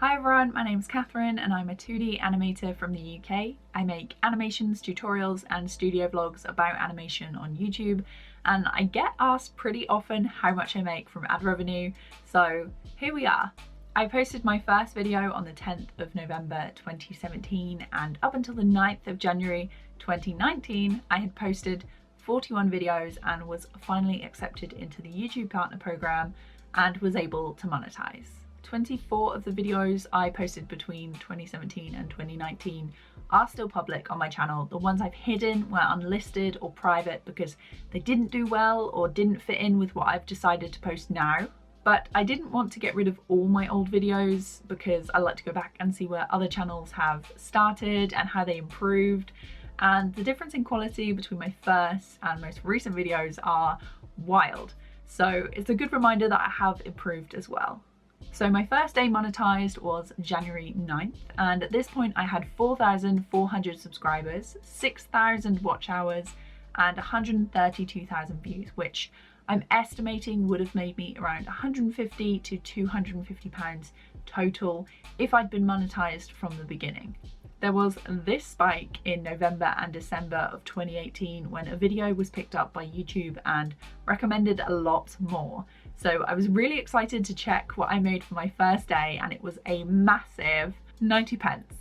Hi everyone, my name is Catherine and I'm a 2D animator from the UK. I make animations, tutorials and studio vlogs about animation on YouTube, and I get asked pretty often how much I make from ad revenue, so here we are. I posted my first video on the 10th of November 2017, and up until the 9th of January 2019 I had posted 41 videos and was finally accepted into the YouTube Partner Program and was able to monetize. 24 of the videos I posted between 2017 and 2019 are still public on my channel. The ones I've hidden were unlisted or private because they didn't do well or didn't fit in with what I've decided to post now. But I didn't want to get rid of all my old videos because I like to go back and see where other channels have started and how they improved. And the difference in quality between my first and most recent videos are wild. So it's a good reminder that I have improved as well. So my first day monetized was January 9th, and at this point I had 4,400 subscribers, 6,000 watch hours and 132,000 views, which I'm estimating would have made me around 150 to 250 pounds total if I'd been monetized from the beginning. There was this spike in November and December of 2018 when a video was picked up by YouTube and recommended a lot more. So I was really excited to check what I made for my first day, and it was a massive 90 pence.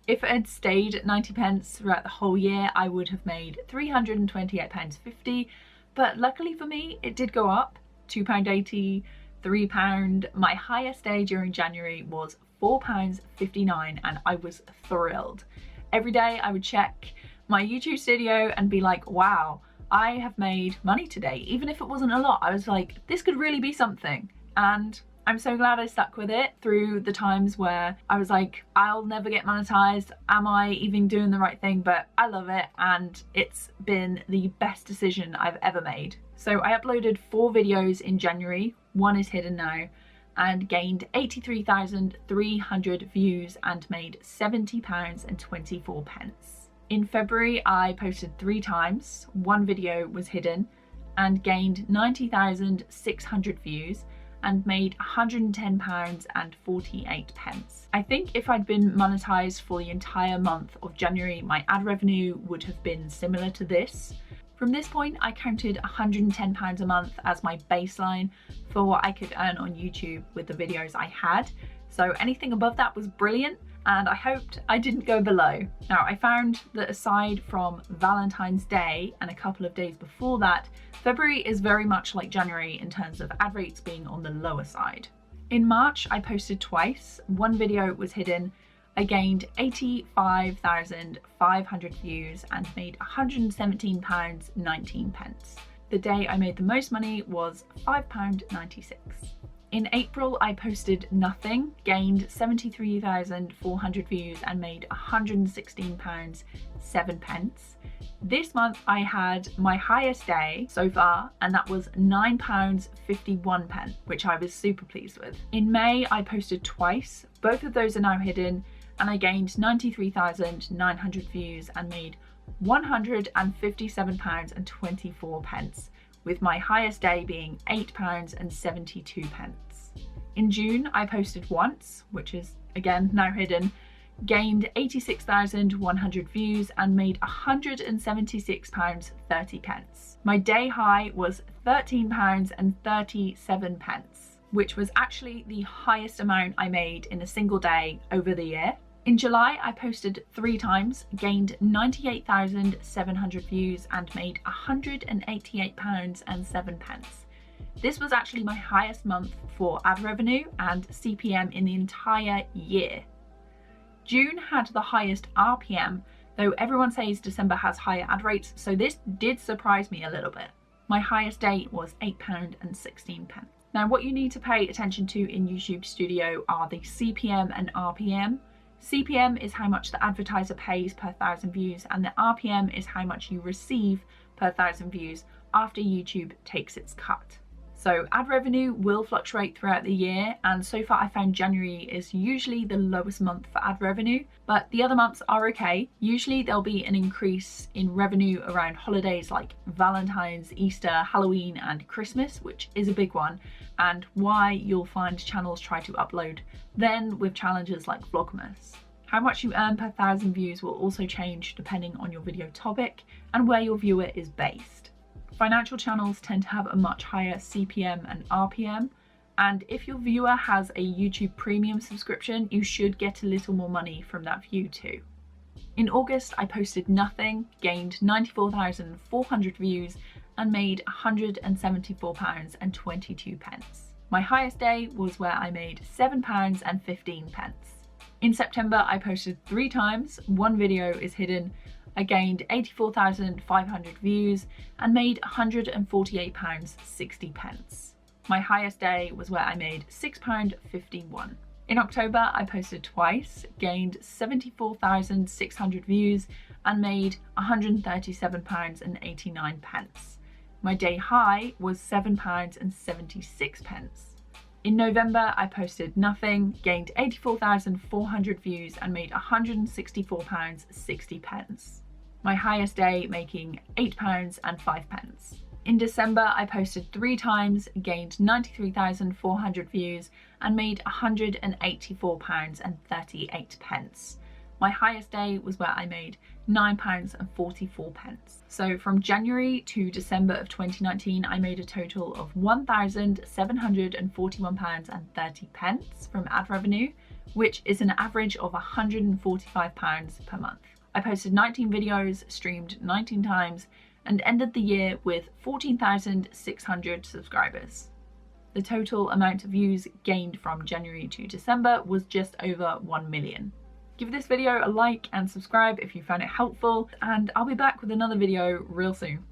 If it had stayed at 90 pence throughout the whole year, I would have made £328.50, but luckily for me, it did go up, £2.80, £3. My highest day during January was £4.59 and I was thrilled. Every day I would check my YouTube studio and be like, wow, I have made money today. Even if it wasn't a lot, I was like, this could really be something. And I'm so glad I stuck with it through the times where I was like, I'll never get monetized. Am I even doing the right thing? But I love it and it's been the best decision I've ever made. So I uploaded 4 videos in January, one is hidden now, and gained 83,300 views and made £70.24. In February, I posted 3 times, one video was hidden, and gained 90,600 views and made £110.48. I think if I'd been monetized for the entire month of January, my ad revenue would have been similar to this. From this point, I counted £110 a month as my baseline for what I could earn on YouTube with the videos I had. So anything above that was brilliant, and I hoped I didn't go below. Now, I found that aside from Valentine's Day and a couple of days before that, February is very much like January in terms of ad rates being on the lower side. In March, I posted twice. One video was hidden. I gained 85,500 views and made £117.19. The day I made the most money was £5.96. In April, I posted nothing, gained 73,400 views and made £116.07. This month I had my highest day so far, and that was £9.51, which I was super pleased with. In May, I posted twice. Both of those are now hidden, and I gained 93,900 views and made £157.24, with my highest day being £8.72. In June, I posted once, which is again now hidden, gained 86,100 views and made £176.30. My day high was £13.37, which was actually the highest amount I made in a single day over the year. In July, I posted 3 times, gained 98,700 views and made £188.07. This was actually my highest month for ad revenue and CPM in the entire year. June had the highest RPM, though everyone says December has higher ad rates, so this did surprise me a little bit. My highest day was £8.16. Now, what you need to pay attention to in YouTube Studio are the CPM and RPM. CPM is how much the advertiser pays per 1,000 views, and the RPM is how much you receive per 1,000 views after YouTube takes its cut. So ad revenue will fluctuate throughout the year, and so far I found January is usually the lowest month for ad revenue, but the other months are okay. Usually there'll be an increase in revenue around holidays like Valentine's, Easter, Halloween and Christmas, which is a big one, and why you'll find channels try to upload then with challenges like Vlogmas. How much you earn per 1,000 views will also change depending on your video topic and where your viewer is based. Financial channels tend to have a much higher CPM and RPM, and if your viewer has a YouTube Premium subscription, you should get a little more money from that view too. In August, I posted nothing, gained 94,400 views, and made £174.22. My highest day was where I made £7.15. In September, I posted 3 times, 1 video is hidden. I gained 84,500 views and made £148.60. My highest day was where I made £6.51. In October, I posted twice, gained 74,600 views and made £137.89. My day high was £7.76. In November, I posted nothing, gained 84,400 views and made £164.60. My highest day making £8.05. In December, I posted 3 times, gained 93,400 views and made £184.38. My highest day was where I made £9.44. So from January to December of 2019, I made a total of £1,741.30 from ad revenue, which is an average of £145 per month. I posted 19 videos, streamed 19 times, and ended the year with 14,600 subscribers. The total amount of views gained from January to December was just over 1 million. Give this video a like and subscribe if you found it helpful, and I'll be back with another video real soon.